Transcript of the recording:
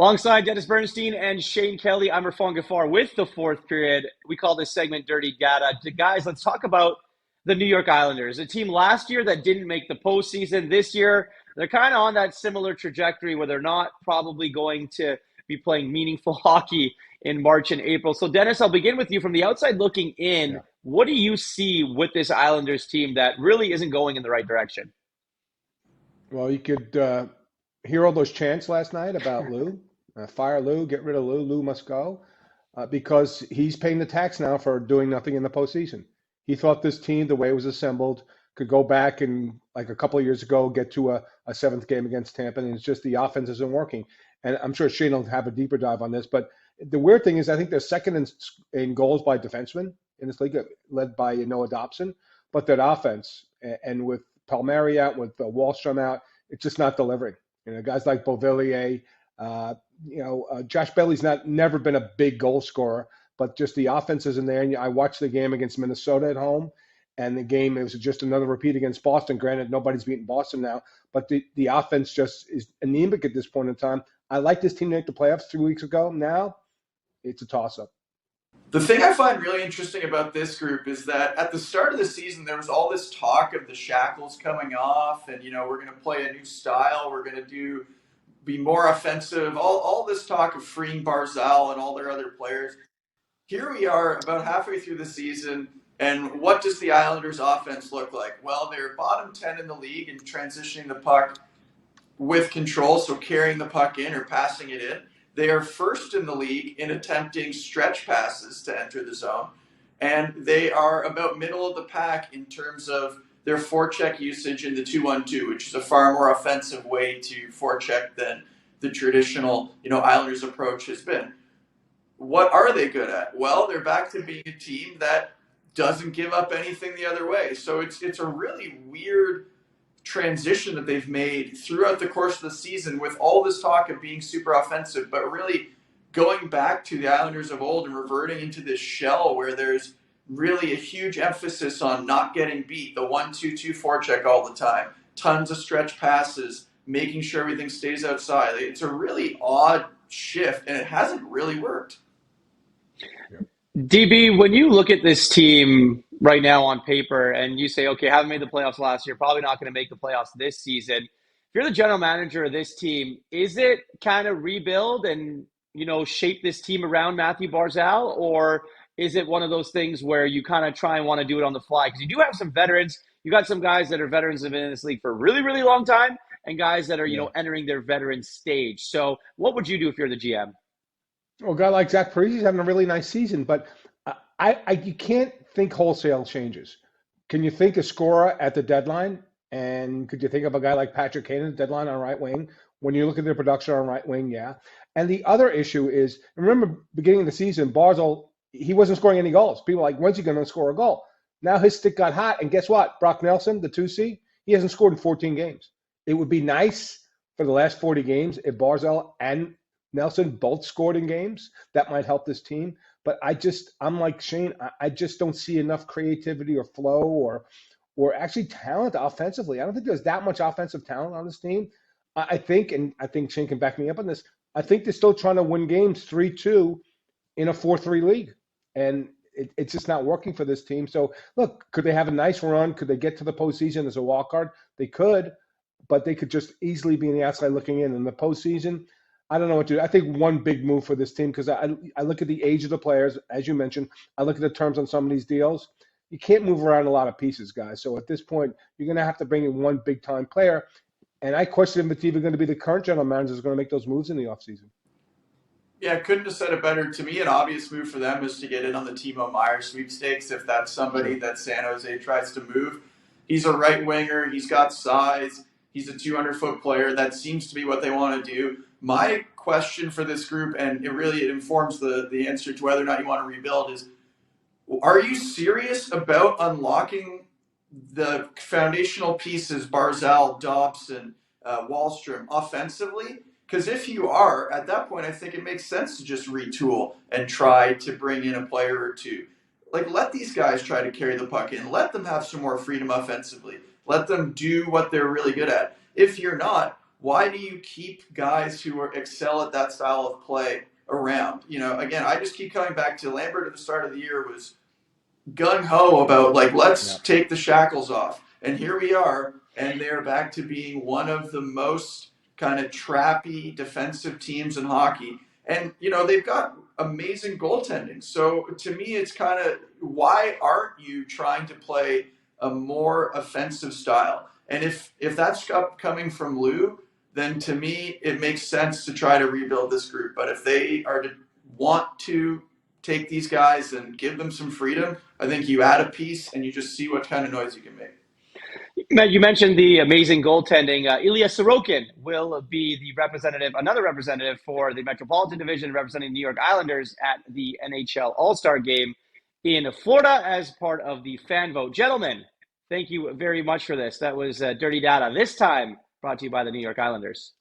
Alongside Dennis Bernstein and Shane Kelly, I'm Irfaan Gaffar with the fourth period. We call this segment Dirty Gata. Guys, let's talk about the New York Islanders, a team last year that didn't make the postseason. This year, they're kind of on that similar trajectory where they're not probably going to be playing meaningful hockey in March and April. So, Dennis, I'll begin with you from the outside looking in. Yeah. What do you see with this Islanders team that really isn't going in the right direction? Well, you could hear all those chants last night about Lou. Fire Lou, get rid of Lou. Lou must go because he's paying the tax now for doing nothing in the postseason. He thought this team, the way it was assembled, could go back and, like a couple of years ago, get to a seventh game against Tampa, and it's just the offense isn't working. And I'm sure Shane will have a deeper dive on this. But the weird thing is, I think they're second in goals by defensemen in this league, led by Noah Dobson. But that offense, and with Palmieri out, with Wallstrom out, it's just not delivering. Guys like Beauvillier, Josh Bailey's never been a big goal scorer, but just the offense isn't there. And I watched the game against Minnesota at home, and the game, it was just another repeat against Boston. Granted, nobody's beaten Boston now, but the offense just is anemic at this point in time. I like this team to make the playoffs 3 weeks ago. Now it's a toss-up. The thing I find really interesting about this group is that at the start of the season, there was all this talk of the shackles coming off, and we're going to play a new style. We're going to be more offensive. All this talk of freeing Barzal and all their other players. Here we are, about halfway through the season, and what does the Islanders' offense look like? Well, they're bottom 10 in the league in transitioning the puck with control, so carrying the puck in or passing it in. They are first in the league in attempting stretch passes to enter the zone, and they are about middle of the pack in terms of their forecheck usage in the 2-1-2, which is a far more offensive way to forecheck than the traditional, Islanders approach has been. What are they good at? Well, they're back to being a team that doesn't give up anything the other way. So it's a really weird transition that they've made throughout the course of the season, with all this talk of being super offensive, but really going back to the Islanders of old and reverting into this shell where there's really a huge emphasis on not getting beat, the 1-2-2 forecheck all the time, tons of stretch passes, making sure everything stays outside. It's a really odd shift, and it hasn't really worked. DB, when you look at this team right now on paper and you say, okay, haven't made the playoffs last year, probably not going to make the playoffs this season. If you're the general manager of this team, is it kind of rebuild and, shape this team around Matthew Barzal? Or is it one of those things where you kind of try and want to do it on the fly? Because you do have some veterans. You got some guys that are veterans that have been in this league for a really, really long time, and guys that are, entering their veteran stage. So what would you do if you're the GM? Well, a guy like Zach Parisi's having a really nice season, but you can't think wholesale changes. Can you think a scorer at the deadline? And could you think of a guy like Patrick Kane at the deadline on right wing? When you look at their production on right wing, yeah. And the other issue is, remember, beginning of the season, Barzal, he wasn't scoring any goals. People were like, when's he going to score a goal? Now his stick got hot, and guess what? Brock Nelson, the 2C, he hasn't scored in 14 games. It would be nice for the last 40 games if Barzal and Nelson both scored in games. That might help this team. But I'm like Shane, I just don't see enough creativity or flow or actually talent offensively. I don't think there's that much offensive talent on this team. I think Shane can back me up on this, I think they're still trying to win games 3-2 in a 4-3 league. And it's just not working for this team. So, look, could they have a nice run? Could they get to the postseason as a wild card? They could, but they could just easily be in the outside looking in the postseason. I don't know what to do. I think one big move for this team, because I look at the age of the players, as you mentioned. I look at the terms on some of these deals. You can't move around a lot of pieces, guys. So at this point, you're going to have to bring in one big-time player. And I question if it's even going to be the current general manager who's going to make those moves in the offseason. Yeah, couldn't have said it better. To me, an obvious move for them is to get in on the Timo Meier sweepstakes if that's somebody that San Jose tries to move. He's a right winger. He's got size. He's a 200-foot player. That seems to be what they want to do. My question for this group, and it informs the answer to whether or not you want to rebuild, is are you serious about unlocking the foundational pieces, Barzal, Dobson, Wallstrom, offensively? Because if you are, at that point, I think it makes sense to just retool and try to bring in a player or two. Like, let these guys try to carry the puck in. Let them have some more freedom offensively. Let them do what they're really good at. If you're not, why do you keep guys who excel at that style of play around? Again, I just keep coming back to Lambert at the start of the year was gung ho about like Yeah. let's take the shackles off, and here we are, and they're back to being one of the most kind of trappy defensive teams in hockey. And they've got amazing goaltending. So to me, it's kind of why aren't you trying to play a more offensive style? And if that's coming from Lou, then to me it makes sense to try to rebuild this group. But if they are to want to take these guys and give them some freedom, I think you add a piece and you just see what kind of noise you can make. Matt, you mentioned the amazing goaltending. Ilya Sorokin will be another representative for the Metropolitan Division representing the New York Islanders at the NHL All-Star Game in Florida as part of the fan vote. Gentlemen, thank you very much for this. That was Dirty Data, this time brought to you by the New York Islanders.